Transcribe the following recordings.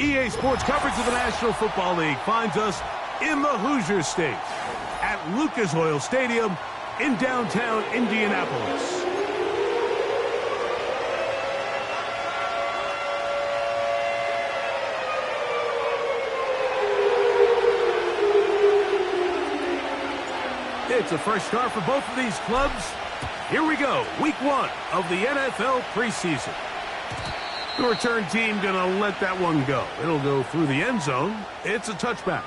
EA Sports coverage of the National Football League finds us in the Hoosier State at Lucas Oil Stadium in downtown Indianapolis. It's a fresh start for both of these clubs. Here we go, week 1 of the NFL preseason. The return team gonna let that one go. It'll go through the end zone. It's a touchback.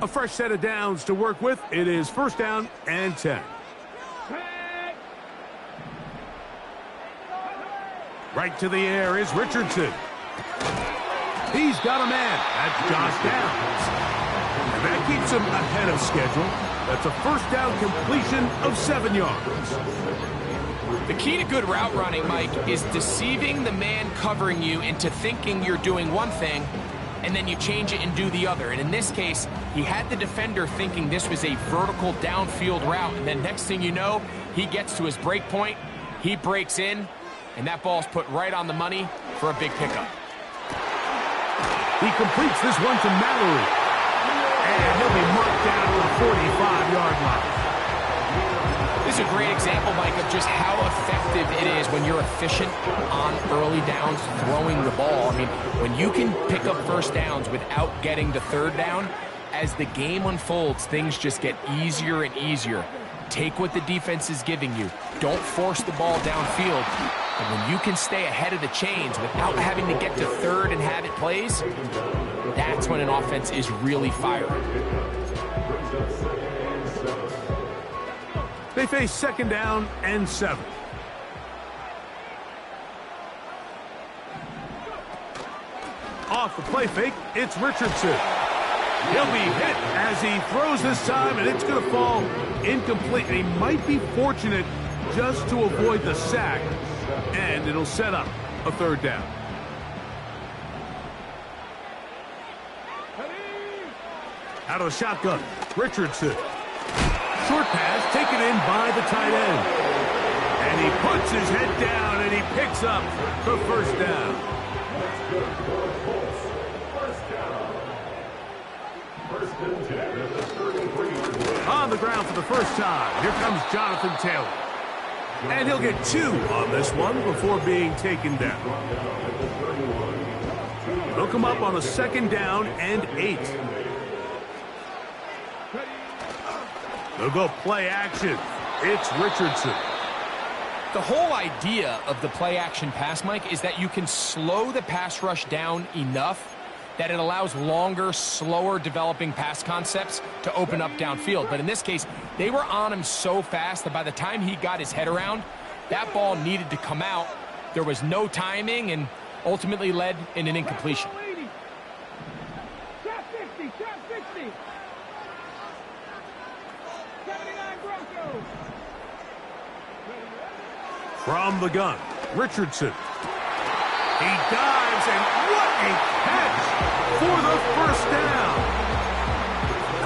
A fresh set of downs to work with. It is first down and 10. Right to the air is Richardson. He's got a man. That's Josh Downs. And that keeps him ahead of schedule. That's a first down completion of 7 yards. The key to good route running, Mike, is deceiving the man covering you into thinking you're doing one thing, and then you change it and do the other. And in this case, he had the defender thinking this was a vertical downfield route, and then next thing you know, he gets to his break point, he breaks in, and that ball's put right on the money for a big pickup. He completes this one to Mallory, and he'll be marked down to the 45-yard line. This is a great example, Mike, of just how effective it is when you're efficient on early downs throwing the ball. I mean, when you can pick up first downs without getting the third down, as the game unfolds, things just get easier and easier. Take what the defense is giving you. Don't force the ball downfield. And when you can stay ahead of the chains without having to get to third and have it plays, that's when an offense is really firing. They face second down and 7. Off the play fake, it's Richardson. He'll be hit as he throws this time, and it's going to fall incomplete. He might be fortunate just to avoid the sack, and it'll set up a third down. Out of the shotgun, Richardson. Short pass taken in by the tight end. And he puts his head down and he picks up the first down. On the ground for the first time, here comes Jonathan Taylor. And he'll get 2 on this one before being taken down. He'll come up on a second down and 8. They'll go play action. It's Richardson. The whole idea of the play action pass, Mike, is that you can slow the pass rush down enough that it allows longer, slower developing pass concepts to open up downfield. But in this case, they were on him so fast that by the time he got his head around, that ball needed to come out. There was no timing and ultimately led in an incompletion. From the gun, Richardson. He dives, and what a catch for the first down.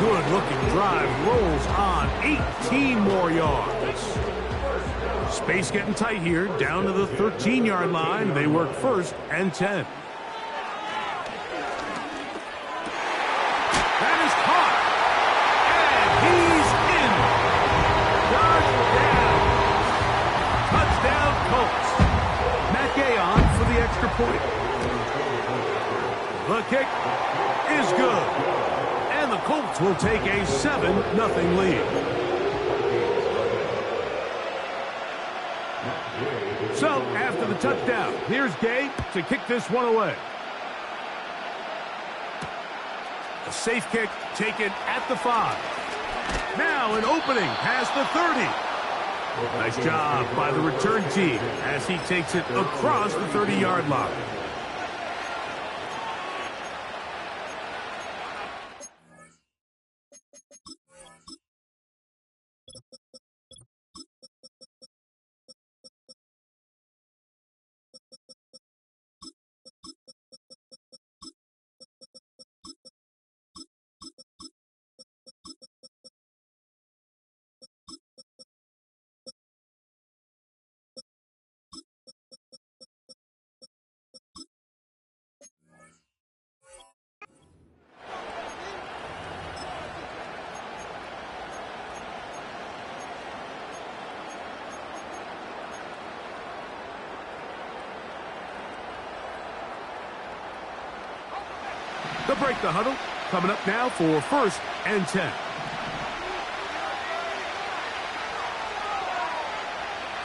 Good-looking drive, rolls on 18 more yards. Space getting tight here, down to the 13-yard line. They work first and 10. That is caught, and he's in. Touchdown, Colts. Matt Gay on for the extra point. The kick is good. And the Colts will take a 7-0 lead. So, after the touchdown, here's Gay to kick this one away. A safe kick taken at the 5. Now an opening past the 30. Nice job by the return team as he takes it across the 30-yard line. They'll break the huddle. Coming up now for 1st and 10.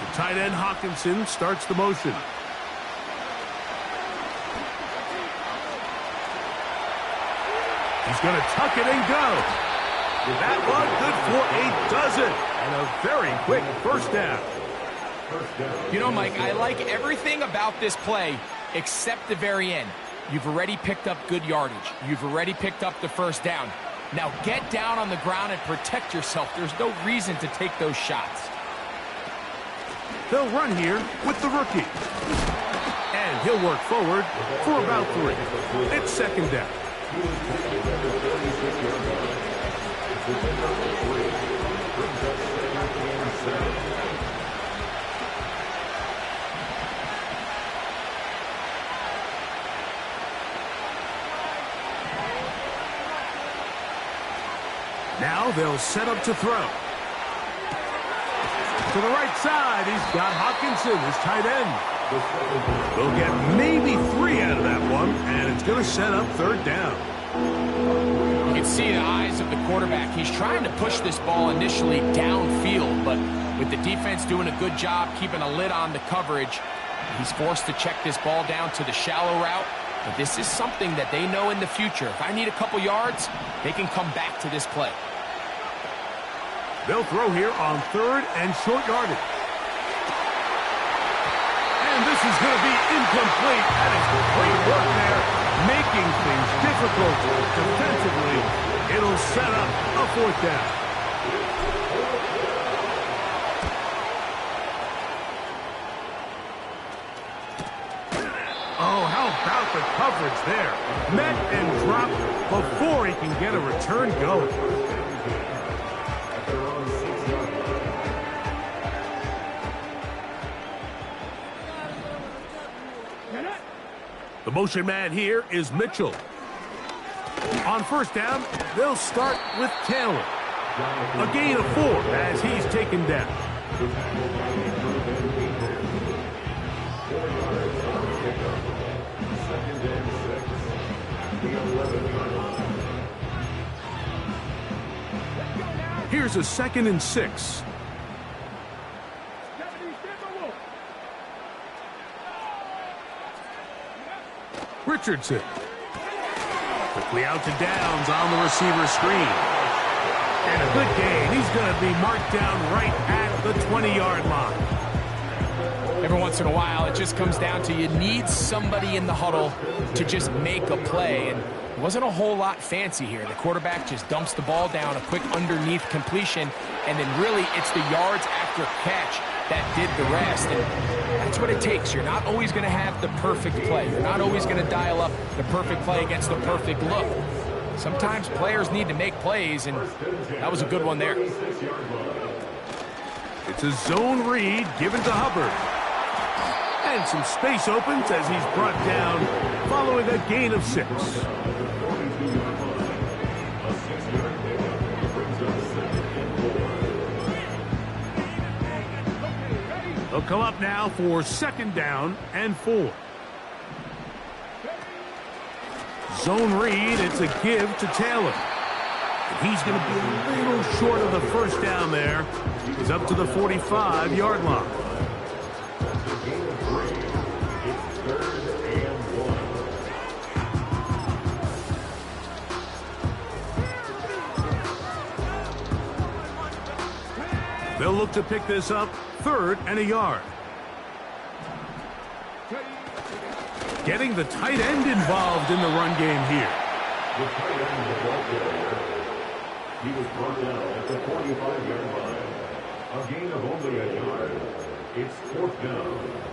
The tight end Hawkinson starts the motion. He's going to tuck it and go. That one good for a dozen. And a very quick first down. You know, Mike, I like everything about this play except the very end. You've already picked up good yardage. You've already picked up the first down. Now get down on the ground and protect yourself. There's no reason to take those shots. They'll run here with the rookie. And he'll work forward for about 3. It's 2nd down. Now they'll set up to throw. To the right side, he's got Hawkinson, his tight end. They'll get maybe 3 out of that one, and it's going to set up 3rd down. You can see the eyes of the quarterback. He's trying to push this ball initially downfield, but with the defense doing a good job keeping a lid on the coverage, he's forced to check this ball down to the shallow route. But this is something that they know in the future. If I need a couple yards, they can come back to this play. They'll throw here on 3rd and short yardage. And this is going to be incomplete. That is great work there, making things difficult defensively. It'll set up a 4th down. Oh, how about the coverage there? Met and dropped before he can get a return going. The motion man here is Mitchell. On 1st down, they'll start with Taylor. A gain of 4 as he's taken down. Here's a 2nd and 6. Richardson. Quickly out to Downs on the receiver screen. And a good gain. He's going to be marked down right at the 20-yard line. Every once in a while, it just comes down to you need somebody in the huddle to just make a play. And it wasn't a whole lot fancy here. The quarterback just dumps the ball down, a quick underneath completion, and then really it's the yards after catch that did the rest. And that's what it takes. You're not always going to have the perfect play. You're not always going to dial up the perfect play against the perfect look. Sometimes players need to make plays, and that was a good one there. It's a zone read given to Hubbard. And some space opens as he's brought down following a gain of 6. They'll come up now for 2nd down and 4. Zone read, it's a give to Taylor. And he's going to be a little short of the 1st down there. He's up to the 45-yard line. They'll look to pick this up 3rd and a yard. Getting the tight end involved in the run game here. The tight end of the ball carrier. He was brought down at the 45-yard line. A gain of only a yard. It's 4th down.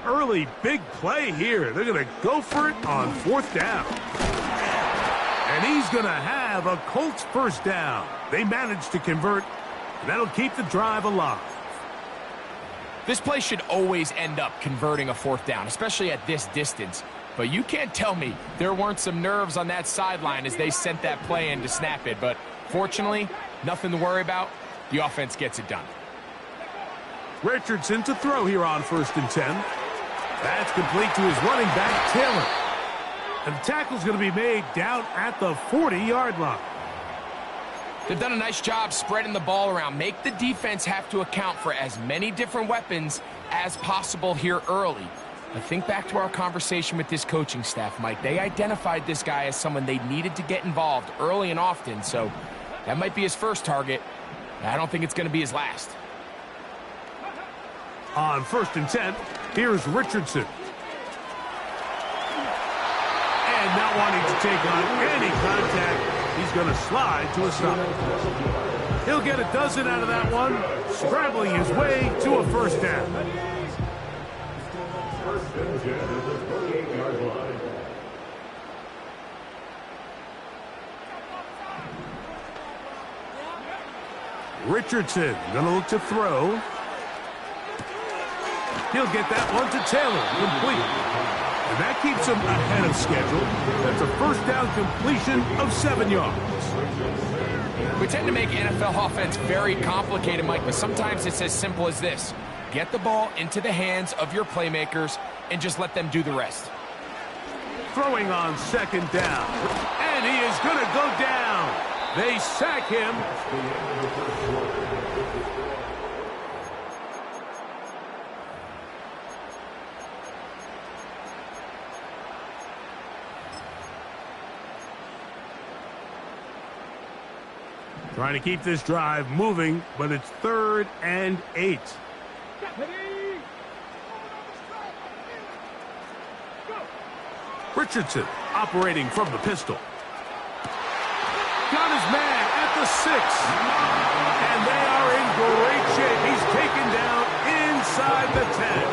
Early big play here. They're going to go for it on 4th down. And he's going to have a Colts 1st down. They managed to convert That'll keep the drive alive. This play should always end up converting a fourth down, especially at this distance. But you can't tell me there weren't some nerves on that sideline as they sent that play in to snap it. But fortunately, nothing to worry about. The offense gets it done. Richardson to throw here on 1st and 10. That's complete to his running back, Taylor. And the tackle's going to be made down at the 40-yard line. They've done a nice job spreading the ball around. Make the defense have to account for as many different weapons as possible here early. But think back to our conversation with this coaching staff, Mike. They identified this guy as someone they needed to get involved early and often, so that might be his first target. I don't think it's going to be his last. On 1st and 10, here's Richardson. And not wanting to take on any contact, he's going to slide to a stop. He'll get a dozen out of that one, scrambling his way to a first down. 1st and 10 at the 28-yard line. Richardson going to look to throw. He'll get that one to Taylor, complete. And that keeps him ahead of schedule. That's a first down completion of 7 yards. We tend to make NFL offense very complicated, Mike, but sometimes it's as simple as this. Get the ball into the hands of your playmakers and just let them do the rest. Throwing on 2nd down. And he is going to go down. They sack him. Trying to keep this drive moving, but it's 3rd and 8. Richardson operating from the pistol. Got his man at the 6. And they are in great shape. He's taken down inside the 10.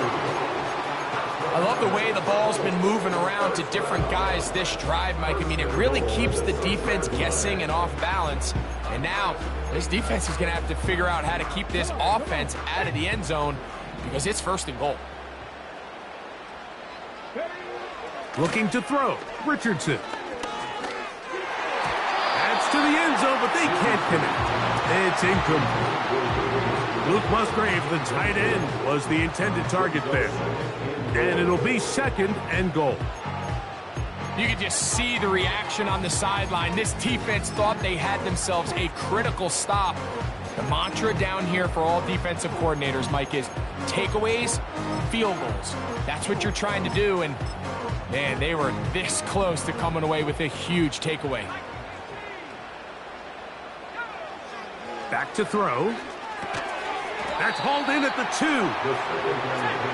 I love the way the ball's been moving around to different guys this drive, Mike. I mean, it really keeps the defense guessing and off balance. And now, this defense is going to have to figure out how to keep this offense out of the end zone because it's 1st and goal. Looking to throw. Richardson. That's to the end zone, but they can't connect. It's incomplete. Luke Musgrave, the tight end, was the intended target there. And it'll be 2nd and goal. You can just see the reaction on the sideline. This defense thought they had themselves a critical stop. The mantra down here for all defensive coordinators, Mike, is takeaways, field goals. That's what you're trying to do, and man, they were this close to coming away with a huge takeaway. Back to throw. That's hauled in at the 2.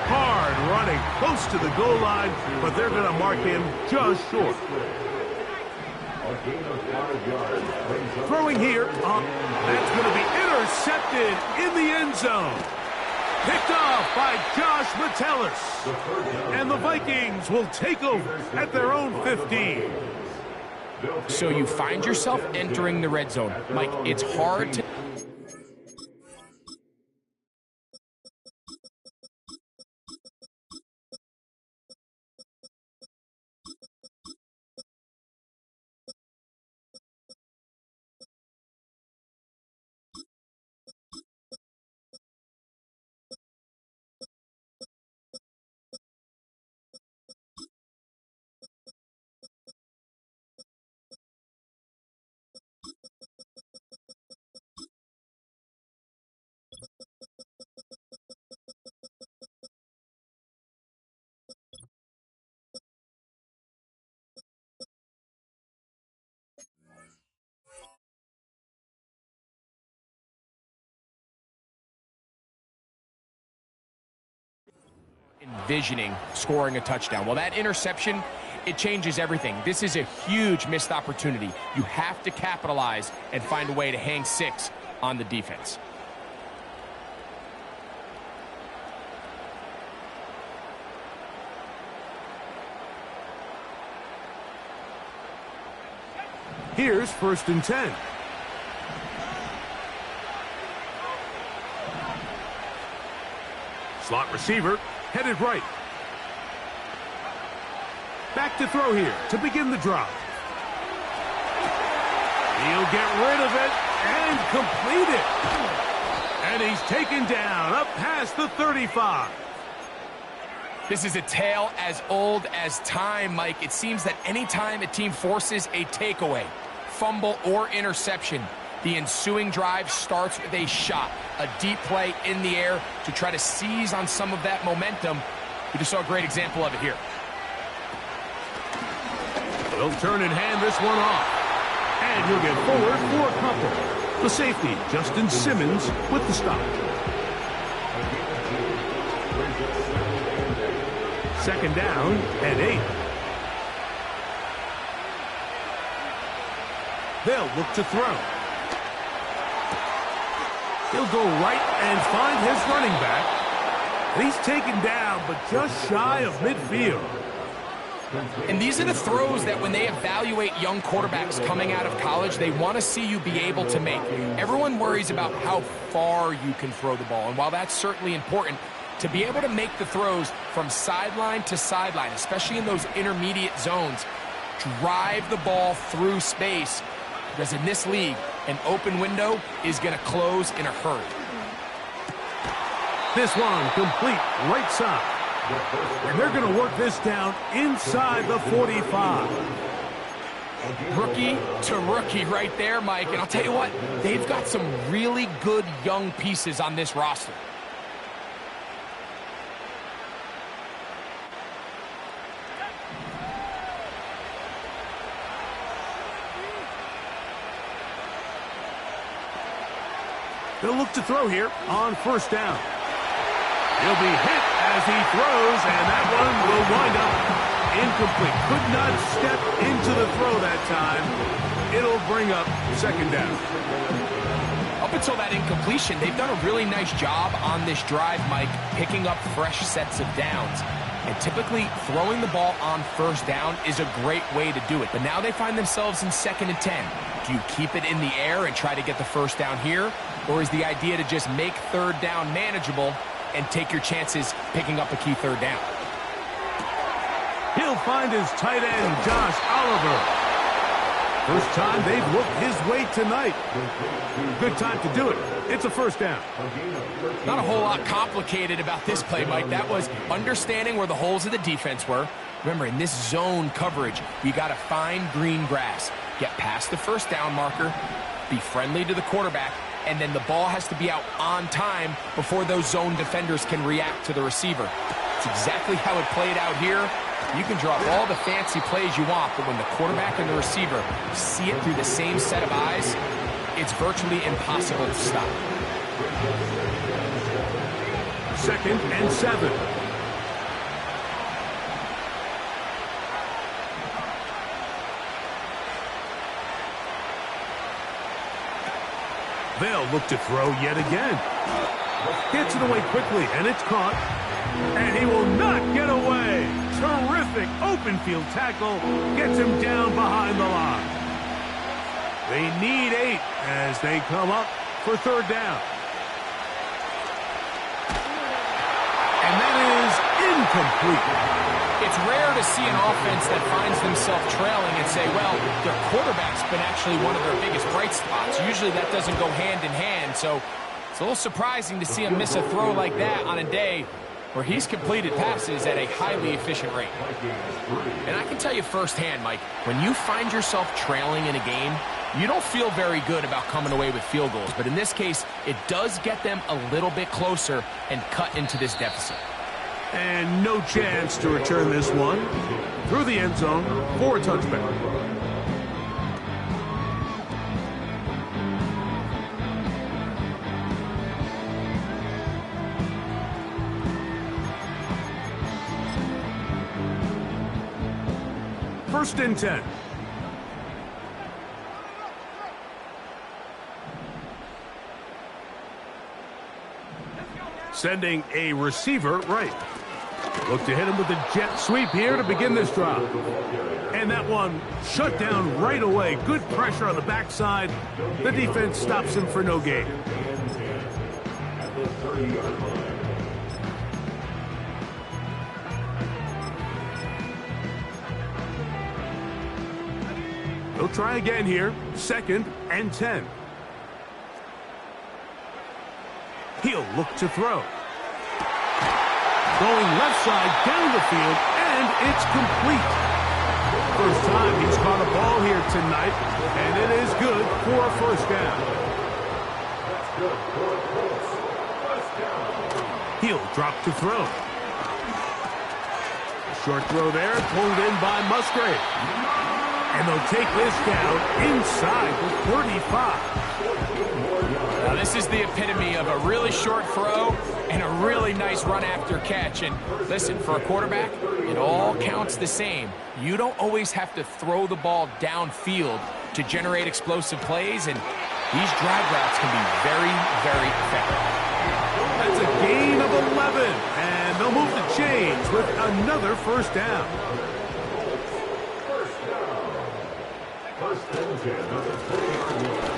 Hard running close to the goal line, but they're going to mark him just short. Throwing here. That's going to be intercepted in the end zone. Picked off by Josh Metellus. And the Vikings will take over at their own 15. So you find yourself entering the red zone. Mike, it's hard to... envisioning scoring a touchdown. Well, that interception, it changes everything. This is a huge missed opportunity. You have to capitalize and find a way to hang 6 on the defense. Here's 1st and 10. Slot receiver headed right. Back to throw here to begin the drive. He'll get rid of it and complete it. And he's taken down up past the 35. This is a tale as old as time, Mike. It seems that anytime a team forces a takeaway, fumble, or interception, the ensuing drive starts with a shot, a deep play in the air to try to seize on some of that momentum. We just saw a great example of it here. He'll turn and hand this one off. And he'll get forward for a couple. The safety, Justin Simmons, with the stop. Second down and 8. They'll look to throw. He'll go right and find his running back. And he's taken down, but just shy of midfield. And these are the throws that when they evaluate young quarterbacks coming out of college, they want to see you be able to make. Everyone worries about how far you can throw the ball. And while that's certainly important, to be able to make the throws from sideline to sideline, especially in those intermediate zones, drive the ball through space, because in this league, an open window is going to close in a hurry. This one complete right side. And they're going to work this down inside the 45. Rookie to rookie right there, Mike. And I'll tell you what, they've got some really good young pieces on this roster. They'll look to throw here on first down. He'll be hit as he throws, and that one will wind up incomplete. Could not step into the throw that time. It'll bring up second down. Up until that incompletion, they've done a really nice job on this drive, Mike, picking up fresh sets of downs. And typically, throwing the ball on first down is a great way to do it. But now they find themselves in 2nd and 10. Do you keep it in the air and try to get the first down here? Or is the idea to just make third down manageable and take your chances picking up a key third down? He'll find his tight end, Josh Oliver. First time they've looked his way tonight. Good time to do it. It's a first down. Not a whole lot complicated about this play, Mike. That was understanding where the holes of the defense were. Remember, in this zone coverage, you got to find green grass. Get past the first down marker, be friendly to the quarterback, and then the ball has to be out on time before those zone defenders can react to the receiver. It's exactly how it played out here. You can draw up all the fancy plays you want, but when the quarterback and the receiver see it through the same set of eyes, it's virtually impossible to stop. 2nd and 7. They'll look to throw yet again. Gets it away quickly, and it's caught. And he will not get away. Terrific open field tackle. Gets him down behind the line. They need 8 as they come up for third down. And that is incomplete. It's rare to see an offense that finds themselves trailing and say, well, their quarterback's been actually one of their biggest bright spots. Usually that doesn't go hand in hand, so it's a little surprising to see him miss a throw like that on a day where he's completed passes at a highly efficient rate. And I can tell you firsthand, Mike, when you find yourself trailing in a game, you don't feel very good about coming away with field goals. But in this case, it does get them a little bit closer and cut into this deficit. And no chance to return this one through the end zone for a touchback. First and 10. Sending a receiver right. Look to hit him with a jet sweep here to begin this drive. And that one shut down right away. Good pressure on the backside. The defense stops him for no gain. They'll try again here. 2nd and 10. He'll look to throw. Going left side down the field, and it's complete. First time he's caught a ball here tonight, and it is good for a first down. He'll drop to throw. Short throw there, pulled in by Musgrave. And they'll take this down inside the 35. Now, this is the epitome of a really short throw and a really nice run after catch. And listen, for a quarterback, it all counts the same. You don't always have to throw the ball downfield to generate explosive plays, and these drag routes can be very, very effective. That's a gain of 11, and they'll move the chains with another first down.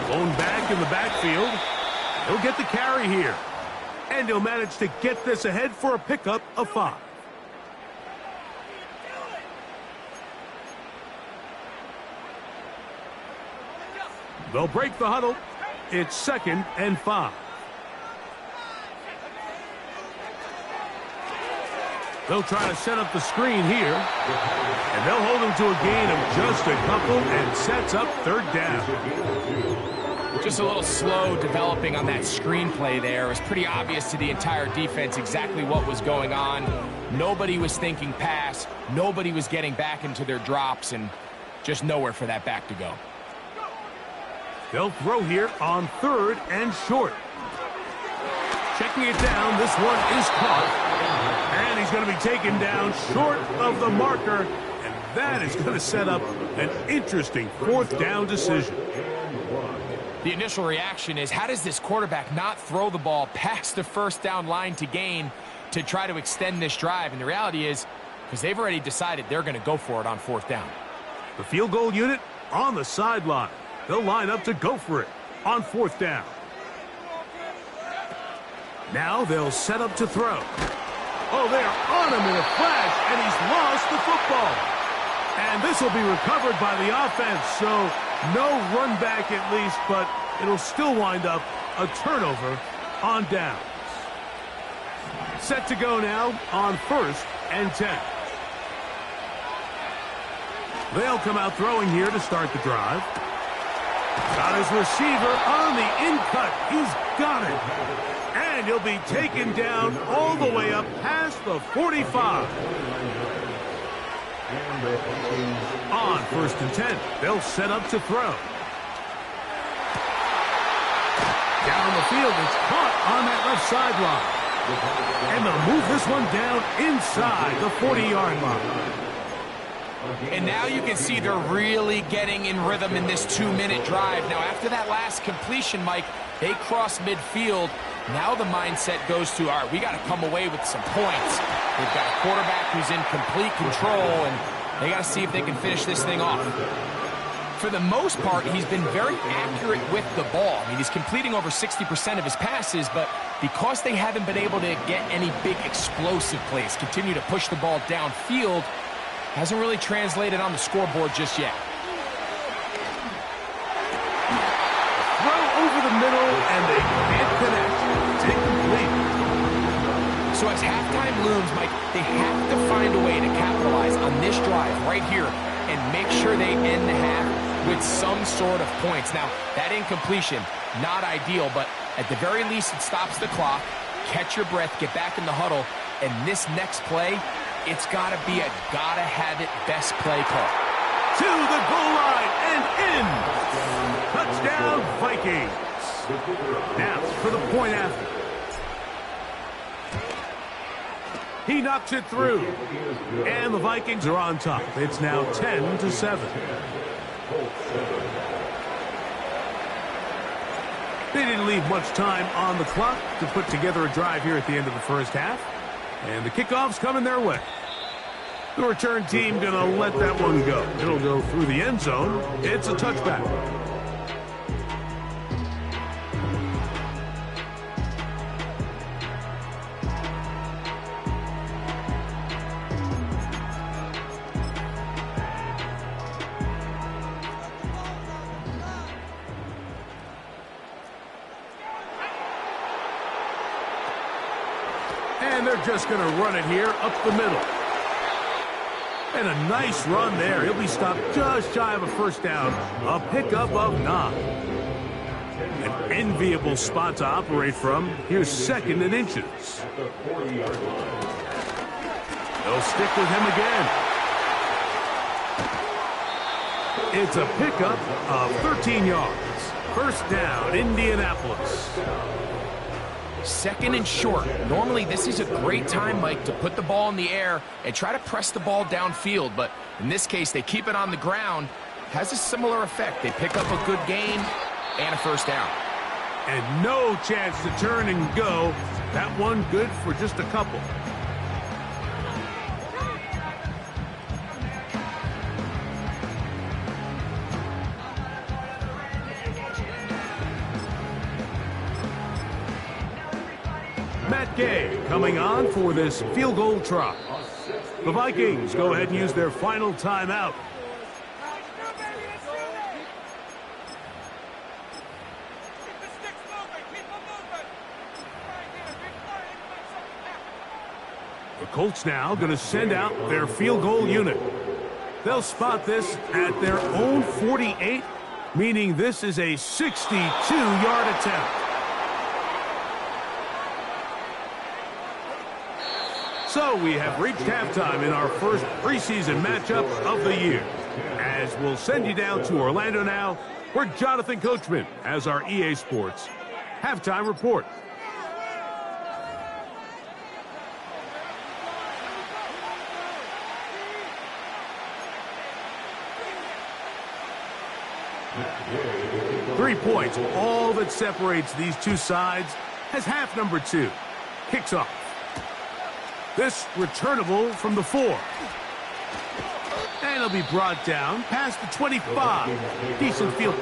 Blown back in the backfield. He'll get the carry here. And he'll manage to get this ahead for a pickup of 5. They'll break the huddle. It's 2nd and 5. They'll try to set up the screen here. And they'll hold him to a gain of just a couple and sets up 3rd down. Just a little slow developing on that screenplay there. It was pretty obvious to the entire defense exactly what was going on. Nobody was thinking pass. Nobody was getting back into their drops, and just nowhere for that back to go. They'll throw here on 3rd and short. Checking it down, this one is caught. And he's going to be taken down short of the marker. And that is going to set up an interesting 4th down decision. The initial reaction is, how does this quarterback not throw the ball past the first down line to gain to try to extend this drive? And the reality is, because they've already decided they're going to go for it on 4th down. The field goal unit on the sideline. They'll line up to go for it on 4th down. Now they'll set up to throw. Oh, they're on him in a flash, and he's lost the football. And this will be recovered by the offense, so no run back at least, but it'll still wind up a turnover on downs. Set to go now on 1st and 10. They'll come out throwing here to start the drive. Got his receiver on the in-cut. He's got it. And he'll be taken down all the way up past the 45. On 1st and 10, they'll set up to throw. Down the field, it's caught on that left sideline. And they'll move this one down inside the 40-yard line. And now you can see they're really getting in rhythm in this 2-minute drive. Now, after that last completion, Mike, they cross midfield. Now the mindset goes to, all right, we got to come away with some points. They've got a quarterback who's in complete control, and they got to see if they can finish this thing off. For the most part, he's been very accurate with the ball. I mean, he's completing over 60% of his passes, but because they haven't been able to get any big explosive plays, continue to push the ball downfield, hasn't really translated on the scoreboard just yet. Throw over the middle, and they can't connect. It's incomplete. So as halftime looms, Mike, they have to find a way to capitalize on this drive right here and make sure they end the half with some sort of points. Now, that incompletion, not ideal, but at the very least, it stops the clock. Catch your breath, get back in the huddle, and this next play, it's got to be a gotta-have-it best play call. To the goal line and in. Touchdown, Vikings. Now for the point after. He knocks it through. And the Vikings are on top. It's now 10-7. They didn't leave much time on the clock to put together a drive here at the end of the first half. And the kickoff's coming their way. The return team going to let that one go. It'll go through the end zone. It's a touchback. And they're just going to run it here up the middle. And a nice run there. He'll be stopped just shy of a first down. A pickup of 9. An enviable spot to operate from. Here's 2nd and inches. They'll stick with him again. It's a pickup of 13 yards. First down, Indianapolis. 2nd and short. Normally, this is a great time, Mike, to put the ball in the air and try to press the ball downfield. But in this case, they keep it on the ground. Has a similar effect. They pick up a good gain and a first down. And no chance to turn and go. That one good for just a couple. Matt Gay coming on for this field goal try. The Vikings go ahead and use their final timeout. The Colts now going to send out their field goal unit. They'll spot this at their own 48, meaning this is a 62-yard attempt. So we have reached halftime in our first preseason matchup of the year. As we'll send you down to Orlando now, where Jonathan Coachman has our EA Sports halftime report. Three points, all that separates these two sides, as half number 2 kicks off. This returnable from the 4. And it'll be brought down past the 25. Decent field.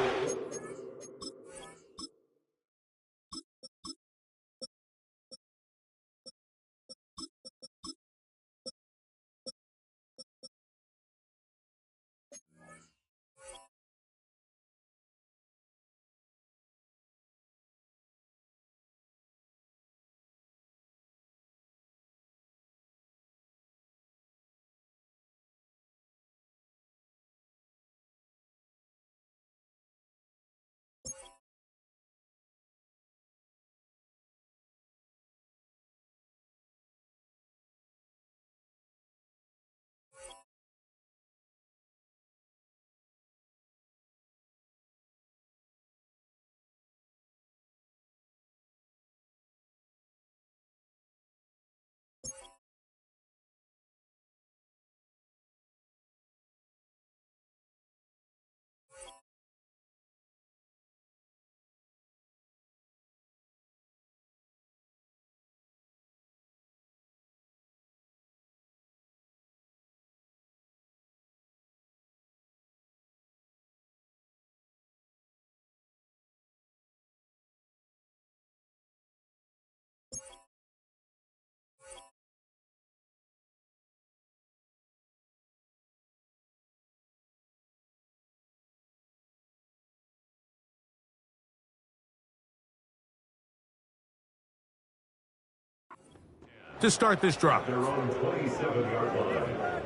To start this drop. Their own 27-yard line.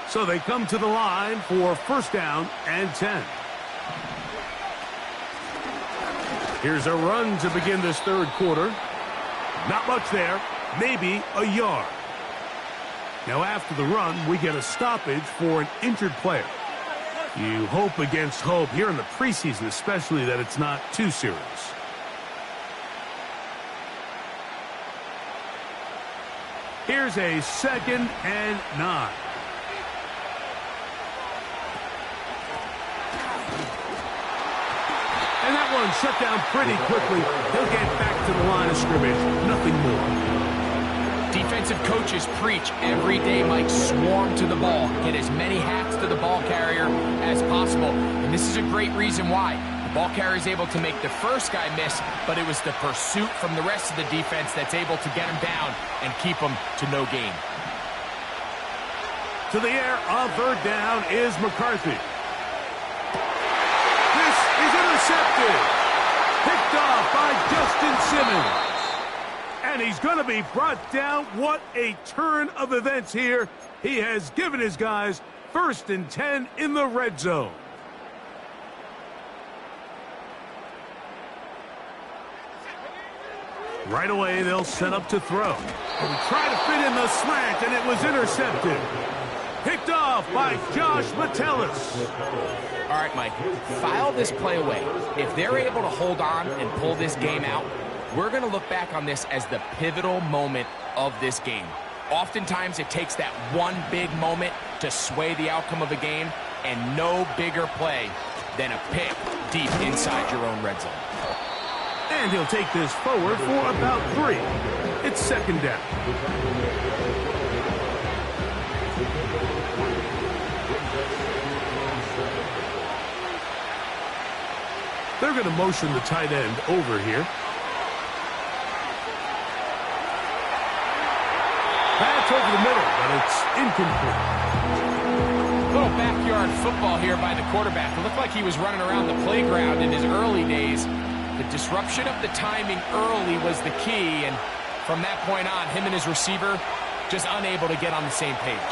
So they come to the line for first down and 10. Here's a run to begin this third quarter. Not much there, maybe a yard. Now after the run, we get a stoppage for an injured player. You hope against hope here in the preseason, especially that it's not too serious. Here's a 2nd and 9. And that one shut down pretty quickly. He'll get back to the line of scrimmage. Nothing more. Defensive coaches preach every day, Mike, swarm to the ball. Get as many hats to the ball carrier as possible. And this is a great reason why. Ball carrier is able to make the first guy miss, but it was the pursuit from the rest of the defense that's able to get him down and keep him to no gain. To the air on third down is McCarthy. This is intercepted. Picked off by Justin Simmons. And he's going to be brought down. What a turn of events here. He has given his guys 1st and 10 in the red zone. Right away, they'll set up to throw. And try to fit in the slant, and it was intercepted. Picked off by Josh Metellus. All right, Mike, file this play away. If they're able to hold on and pull this game out, we're going to look back on this as the pivotal moment of this game. Oftentimes, it takes that one big moment to sway the outcome of a game, and no bigger play than a pick deep inside your own red zone. And he'll take this forward for about 3. It's 2nd down. They're going to motion the tight end over here. Pass over the middle, but it's incomplete. Little backyard football here by the quarterback. It looked like he was running around the playground in his early days. The disruption of the timing early was the key, and from that point on, him and his receiver just unable to get on the same page.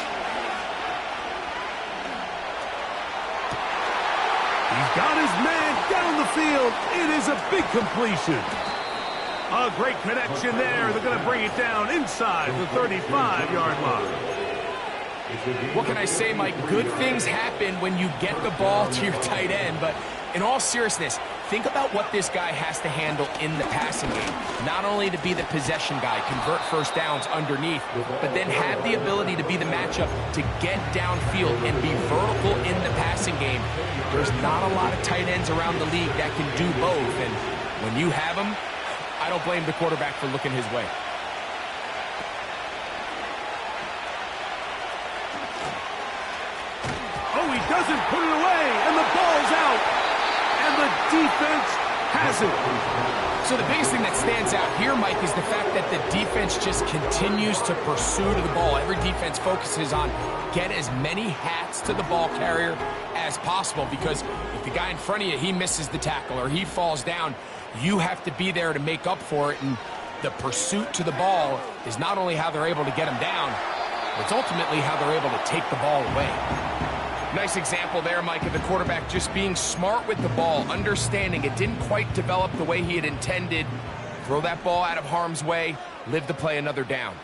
He's got his man down the field. It is a big completion. A great connection there. They're going to bring it down inside the 35-yard line. What can I say, Mike? Good things happen when you get the ball to your tight end, but in all seriousness, think about what this guy has to handle in the passing game. Not only to be the possession guy, convert first downs underneath, but then have the ability to be the matchup to get downfield and be vertical in the passing game. There's not a lot of tight ends around the league that can do both, and when you have them, I don't blame the quarterback for looking his way. Oh, he doesn't put it away, and the ball's out. And the defense has it. So the biggest thing that stands out here, Mike, is the fact that the defense just continues to pursue to the ball. Every defense focuses on get as many hats to the ball carrier as possible, because if the guy in front of you, he misses the tackle or he falls down, you have to be there to make up for it. And the pursuit to the ball is not only how they're able to get him down, it's ultimately how they're able to take the ball away. Nice example there, Mike, of the quarterback just being smart with the ball, understanding it didn't quite develop the way he had intended. Throw that ball out of harm's way, live to play another down.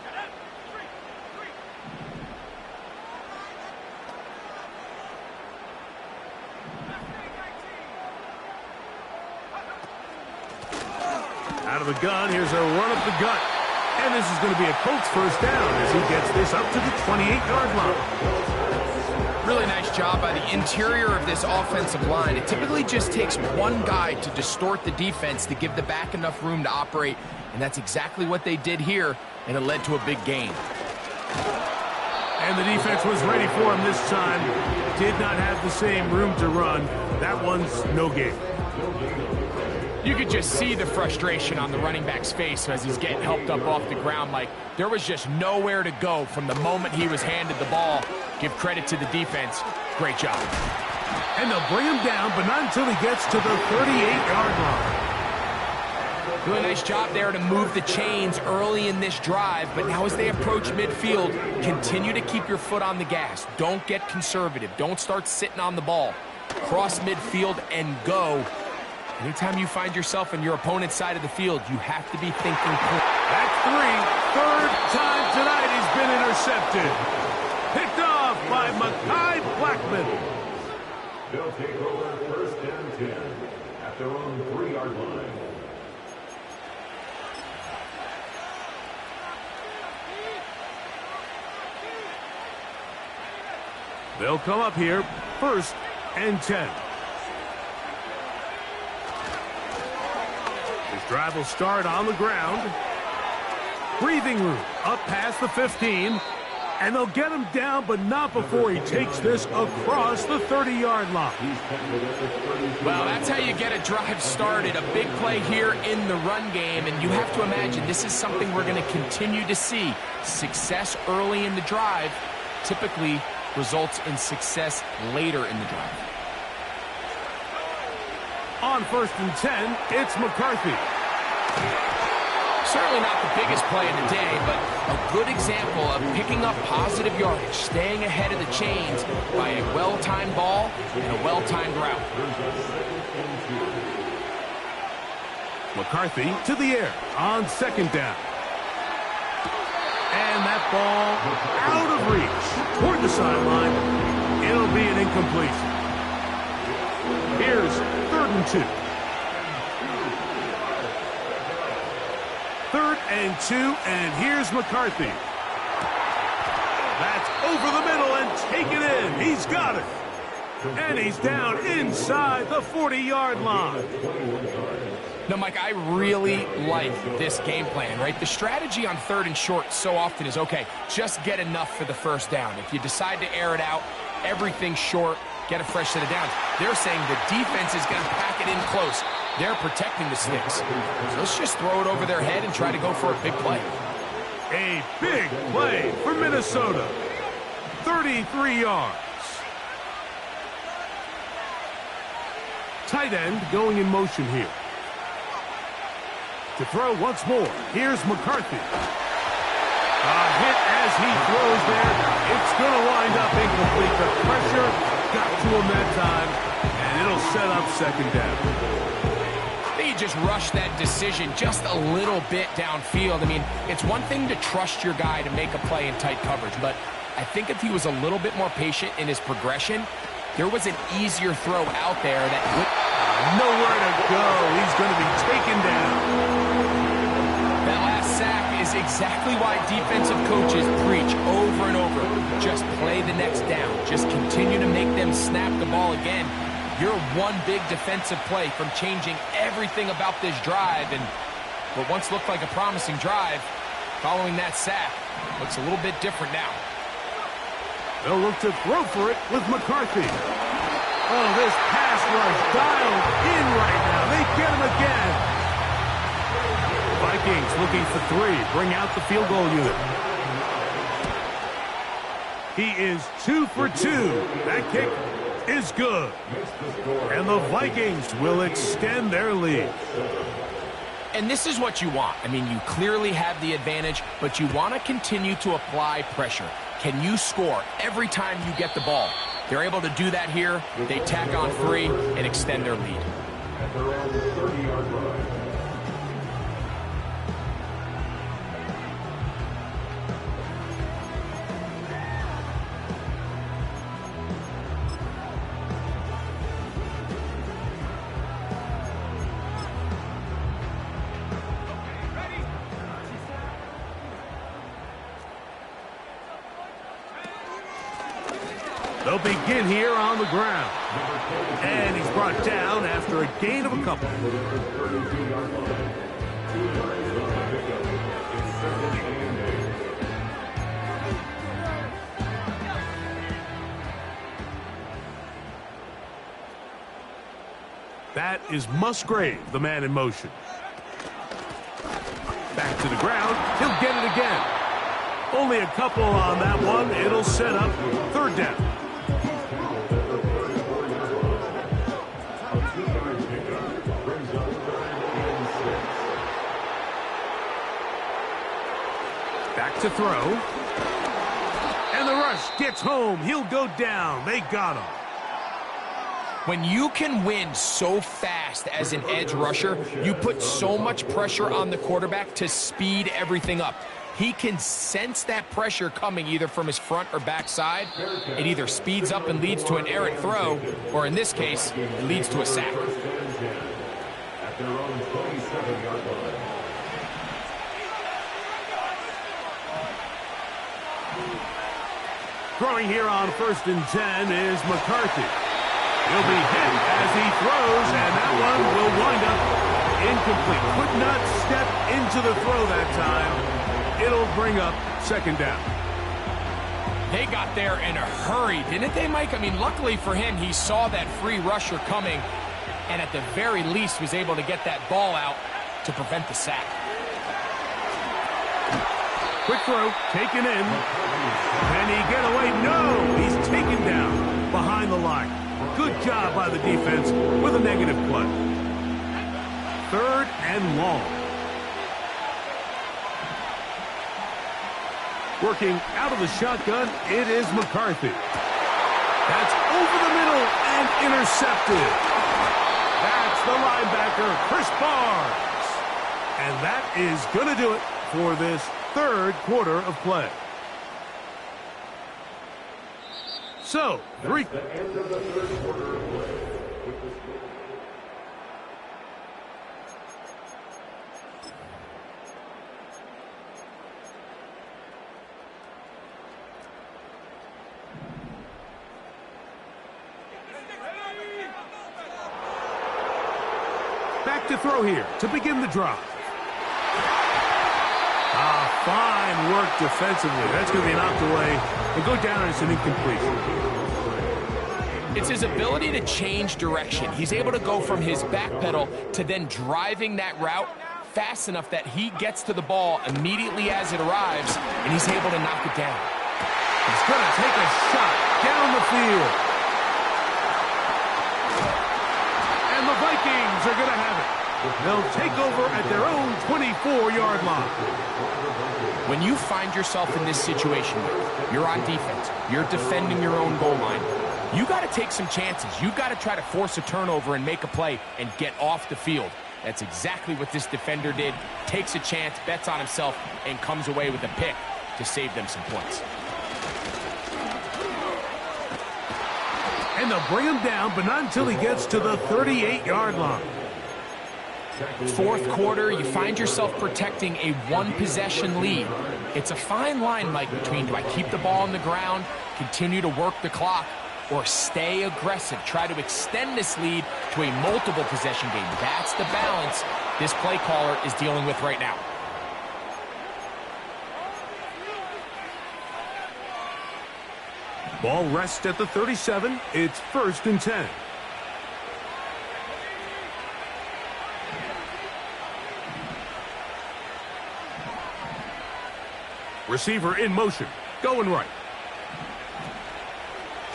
Out of the gun, here's a run up the gut. And this is going to be a Colts first down as he gets this up to the 28-yard line. Really nice job by the interior of this offensive line. It typically just takes one guy to distort the defense to give the back enough room to operate, and that's exactly what they did here, and it led to a big gain. And the defense was ready for him this time. Did not have the same room to run. That one's no gain. You could just see the frustration on the running back's face as he's getting helped up off the ground. Like, there was just nowhere to go from the moment he was handed the ball. Give credit to the defense. Great job. And they'll bring him down, but not until he gets to the 38-yard line. Doing a nice job there to move the chains early in this drive, but now as they approach midfield, continue to keep your foot on the gas. Don't get conservative. Don't start sitting on the ball. Cross midfield and go. Anytime you find yourself on your opponent's side of the field, you have to be thinking. That's 3. Third time tonight he's been intercepted. Picked off by Mekhi Blackman. They'll take over first and 10 at their own 3-yard line. They'll come up here, 1st and 10. This drive will start on the ground. Breathing room up past the 15. And they'll get him down, but not before he takes this across the 30-yard line. Well, that's how you get a drive started. A big play here in the run game, and you have to imagine this is something we're going to continue to see. Success early in the drive typically results in success later in the drive. On 1st and 10, it's McCarthy. Certainly not the biggest play of the day, but a good example of picking up positive yardage, staying ahead of the chains by a well-timed ball and a well-timed route. McCarthy to the air on 2nd down. And that ball out of reach toward the sideline. It'll be an incompletion. Here's 3rd and 2. 3rd and 2, and here's McCarthy. That's over the middle and taken in. He's got it. And he's down inside the 40-yard line. Now, Mike, I really like this game plan, right? The strategy on 3rd and short so often is, okay, just get enough for the 1st down. If you decide to air it out, everything short, get a fresh set of downs. They're saying the defense is going to pack it in close. They're protecting the sticks. So let's just throw it over their head and try to go for a big play. A big play for Minnesota. 33 yards. Tight end going in motion here. To throw once more. Here's McCarthy. A hit as he throws there. It's going to wind up incomplete. The pressure got to him that time, and it'll set up 2nd down. He just rushed that decision just a little bit downfield. I mean, it's one thing to trust your guy to make a play in tight coverage, but I think if he was a little bit more patient in his progression, there was an easier throw out there that would... Nowhere to go. He's going to be taken down. That last sack is exactly why defensive coaches preach over and over. Just play the next down. Just continue to make them snap the ball again. You're one big defensive play from changing everything about this drive, and what once looked like a promising drive, following that sack, looks a little bit different now. They'll look to throw for it with McCarthy. Oh, this pass rush dialed in right now. They get him again. Vikings looking for 3. Bring out the field goal unit. He is 2 for 2. That kick is good. And the Vikings will extend their lead. And this is what you want. I mean, you clearly have the advantage, but you want to continue to apply pressure. Can you score every time you get the ball? They're able to do that here. They tack on 3 and extend their lead. At their own 30-yard line. They'll begin here on the ground. And he's brought down after a gain of a couple. That is Musgrave, the man in motion. Back to the ground. He'll get it again. Only a couple on that one. It'll set up 3rd down. Back to throw. And the rush gets home. He'll go down. They got him. When you can win so fast as an edge rusher, you put so much pressure on the quarterback to speed everything up. He can sense that pressure coming either from his front or back side. It either speeds up and leads to an errant throw, or in this case, it leads to a sack. At their own 27-yard line. Throwing here on 1st and 10 is McCarthy. He'll be hit as he throws, and that one will wind up incomplete. Could not step into the throw that time. It'll bring up 2nd down. They got there in a hurry, didn't they, Mike? I mean, luckily for him, he saw that free rusher coming and at the very least was able to get that ball out to prevent the sack. Quick throw, taken in. Can he get away? No! He's taken down behind the line. Good job by the defense with a negative play. 3rd and long. Working out of the shotgun, it is McCarthy. That's over the middle and intercepted. That's the linebacker, Chris Barnes. And that is going to do it for this 3rd quarter of play. So, The end of the 3rd quarter of play. back to throw here to begin the drive. Fine work defensively. That's going to be knocked away and go down as an incompletion. It's his ability to change direction. He's able to go from his back pedal to then driving that route fast enough that he gets to the ball immediately as it arrives, and he's able to knock it down. He's going to take a shot down the field. And the Vikings are going to have it. They'll take over at their own 24-yard line. When you find yourself in this situation, you're on defense, you're defending your own goal line, you got to take some chances. You got to try to force a turnover and make a play and get off the field. That's exactly what this defender did. Takes a chance, bets on himself, and comes away with a pick to save them some points. And they'll bring him down, but not until he gets to the 38-yard line. 4th quarter, you find yourself protecting a one-possession lead. It's a fine line, Mike, between do I keep the ball on the ground, continue to work the clock, or stay aggressive, try to extend this lead to a multiple-possession game. That's the balance this play caller is dealing with right now. Ball rests at the 37. It's 1st and 10. Receiver in motion, going right.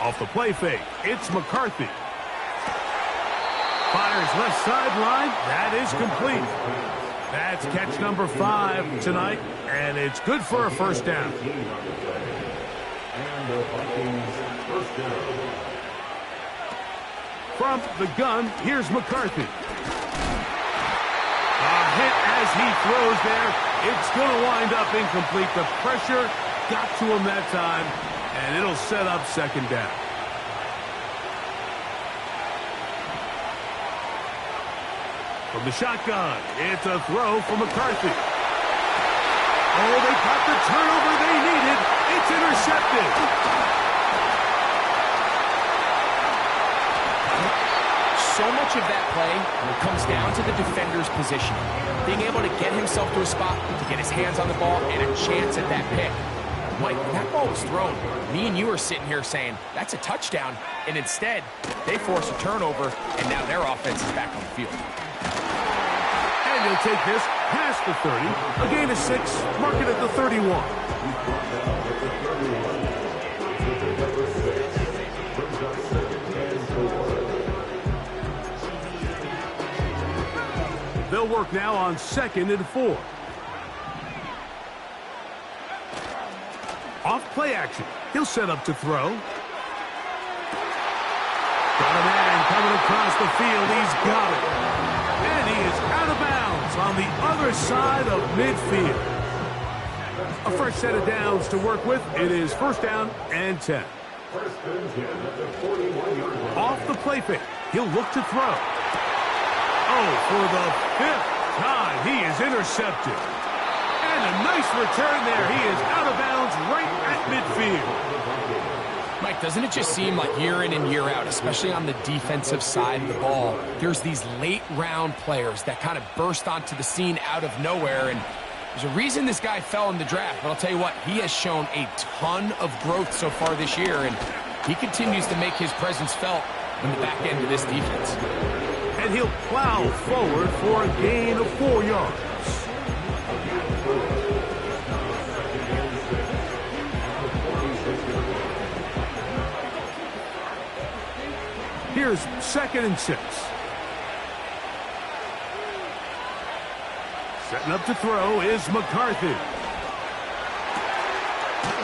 Off the play fake, it's McCarthy. Fires left sideline, that is complete. That's catch number 5 tonight, and it's good for a first down. And the Vikings first down. From the gun, here's McCarthy. A hit as he throws there. It's going to wind up incomplete. The pressure got to him that time, and it'll set up 2nd down. From the shotgun, it's a throw for McCarthy. Oh, they got the turnover they needed. It's intercepted. So much of that play comes down to the defender's position. Being able to get himself to a spot, to get his hands on the ball, and a chance at that pick. Mike, when that ball was thrown, me and you are sitting here saying, that's a touchdown. And instead, they force a turnover, and now their offense is back on the field. And he'll take this past the 30. A gain of 6, mark it at the 31. They'll work now on 2nd and 4. Off play action. He'll set up to throw. Got a man coming across the field. He's got it. And he is out of bounds on the other side of midfield. A fresh set of downs to work with. It is 1st down and 10. Off the play fake. He'll look to throw. Oh, for the 5th time, he is intercepted. And a nice return there. He is out of bounds right at midfield. Mike, doesn't it just seem like year in and year out, especially on the defensive side of the ball, there's these late-round players that kind of burst onto the scene out of nowhere, and There's a reason this guy fell in the draft, but I'll tell you what, he has shown a ton of growth so far this year, and he continues to make his presence felt on the back end of this defense. And he'll plow forward for a gain of 4 yards. Here's 2nd and 6. Setting up to throw is McCarthy.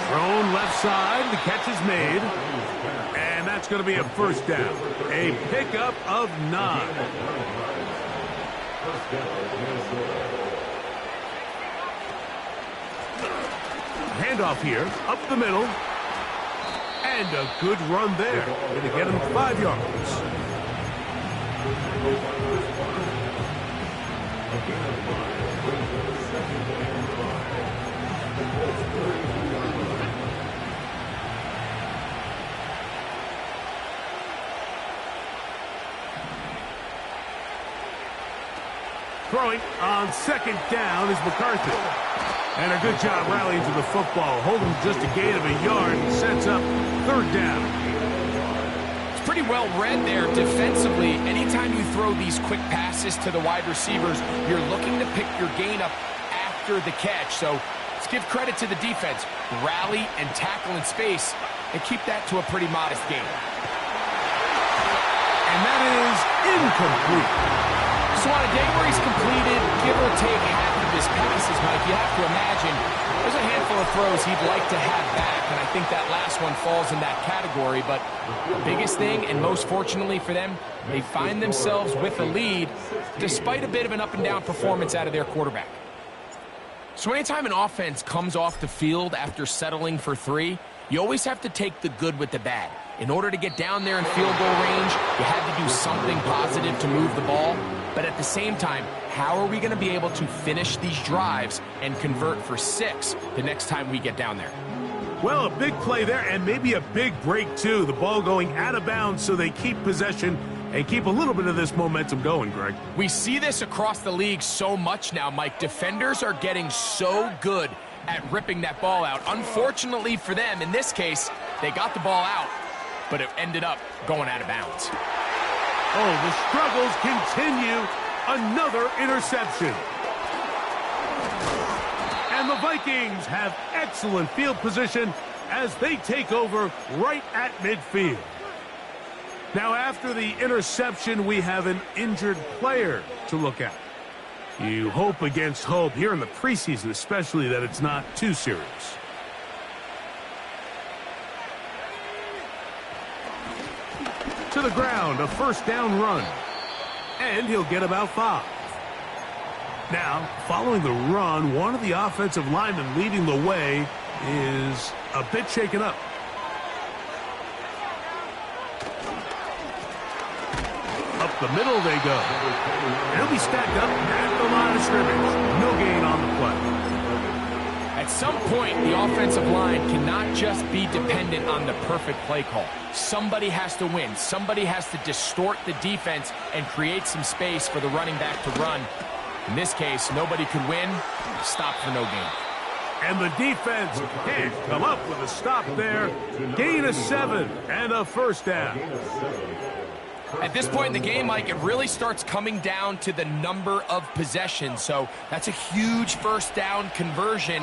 Thrown left side. The catch is made. And that's going to be a first down. A pickup of 9. Handoff here. Up the middle. And a good run there. Going to get him 5 yards. Throwing on 2nd down is McCarthy. And a good job rallying to the football. Holding just a gain of a yard and sets up 3rd down. It's pretty well read there defensively. Anytime you throw these quick passes to the wide receivers, you're looking to pick your gain up after the catch. So let's give credit to the defense. Rally and tackle in space and keep that to a pretty modest gain. And that is incomplete. So on a day where he's completed, give or take half of his passes, Mike, you have to imagine there's a handful of throws he'd like to have back, and I think that last one falls in that category. But the biggest thing, and most fortunately for them, they find themselves with a lead despite a bit of an up-and-down performance out of their quarterback. So anytime an offense comes off the field after settling for 3, you always have to take the good with the bad. In order to get down there in field goal range, you had to do something positive to move the ball. But at the same time, how are we going to be able to finish these drives and convert for 6 the next time we get down there? Well, a big play there and maybe a big break, too. The ball going out of bounds so they keep possession and keep a little bit of this momentum going, Greg. We see this across the league so much now, Mike. Defenders are getting so good at ripping that ball out. Unfortunately for them, in this case, they got the ball out, but it ended up going out of bounds. Oh, the struggles continue. Another interception. And the Vikings have excellent field position as they take over right at midfield. Now, after the interception, we have an injured player to look at. You hope against hope here in the preseason, especially, that it's not too serious. To the ground, a 1st down run. And he'll get about 5. Now, following the run, one of the offensive linemen leading the way is a bit shaken up. Up the middle they go. And he'll be stacked up at the line of scrimmage. No gain on the play. At some point, the offensive line cannot just be dependent on the perfect play call. Somebody has to win. Somebody has to distort the defense and create some space for the running back to run. In this case, nobody could win. Stop for no gain. And the defense can't come up with a stop there. Gain of 7 and a 1st down. At this point in the game, Mike, it really starts coming down to the number of possessions. So that's a huge 1st down conversion.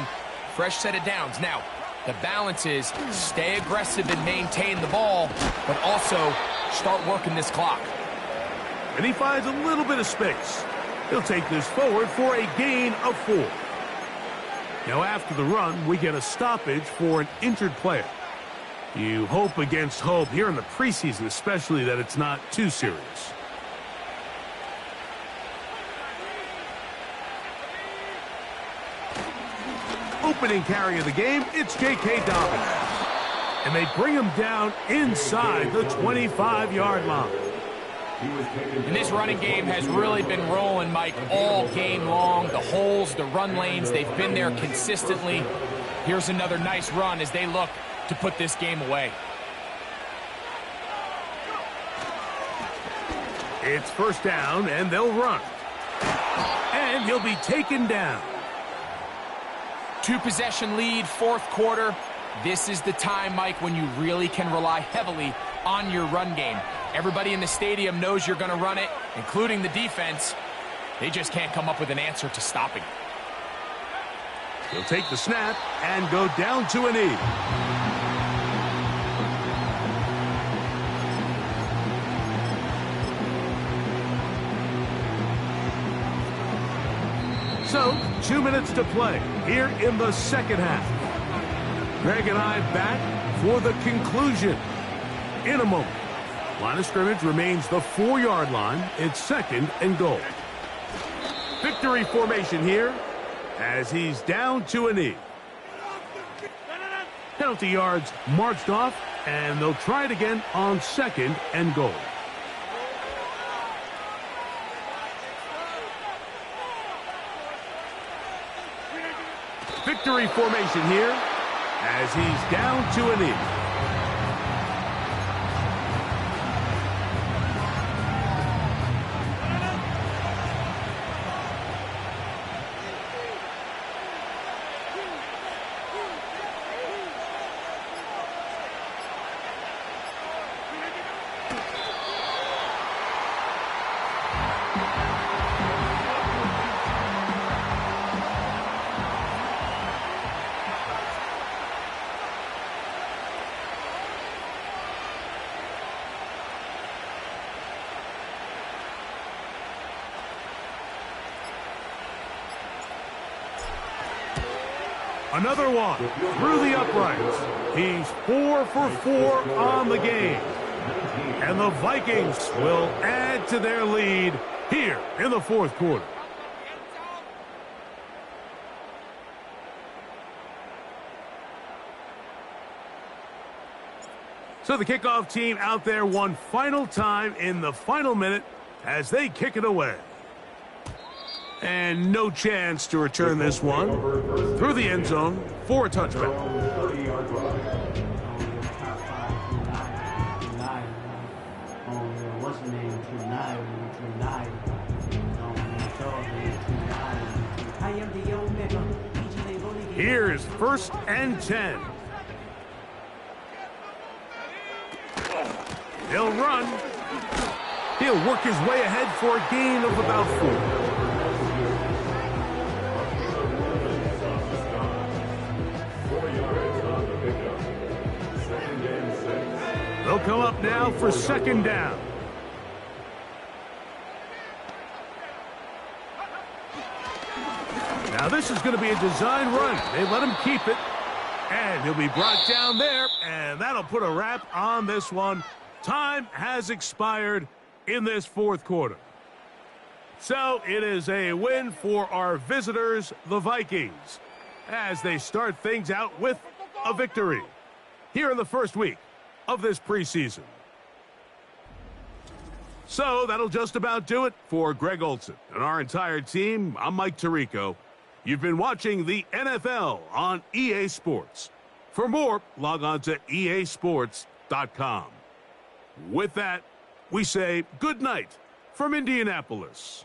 Fresh set of downs. Now, the balance is stay aggressive and maintain the ball, but also start working this clock. And he finds a little bit of space. He'll take this forward for a gain of 4. Now, after the run, we get a stoppage for an injured player. You hope against hope here in the preseason, especially, that it's not too serious. Opening carry of the game, it's J.K. Dobbins. And they bring him down inside the 25-yard line. And this running game has really been rolling, Mike, all game long. The holes, the run lanes, they've been there consistently. Here's another nice run as they look to put this game away. It's 1st down, and they'll run. And he'll be taken down. Two-possession lead, fourth quarter. This is the time, Mike, when you really can rely heavily on your run game. Everybody in the stadium knows you're going to run it, including the defense. They just can't come up with an answer to stopping. He'll take the snap and go down to a knee. So, 2 minutes to play here in the second half. Greg and I back for the conclusion in a moment. Line of scrimmage remains the 4-yard line. It's 2nd and goal. Victory formation here as he's down to a knee. Penalty yards marched off, and they'll try it again on 2nd and goal. Victory formation here as he's down to a knee. Another one through the uprights. He's 4 for 4 on the game. And the Vikings will add to their lead here in the fourth quarter. So the kickoff team out there one final time in the final minute as they kick it away. And no chance to return this one through the end zone for a touchback. Here's 1st and 10. He'll run. He'll work his way ahead for a gain of about 4. They'll come up now for 2nd down. Now this is going to be a design run. They let him keep it. And he'll be brought down there. And that'll put a wrap on this one. Time has expired in this fourth quarter. So it is a win for our visitors, the Vikings, as they start things out with a victory here in the first week of this preseason. So that'll just about do it for Greg Olson and our entire team. I'm Mike Tirico. You've been watching the NFL on EA Sports. For more, log on to easports.com. With that, we say good night from Indianapolis.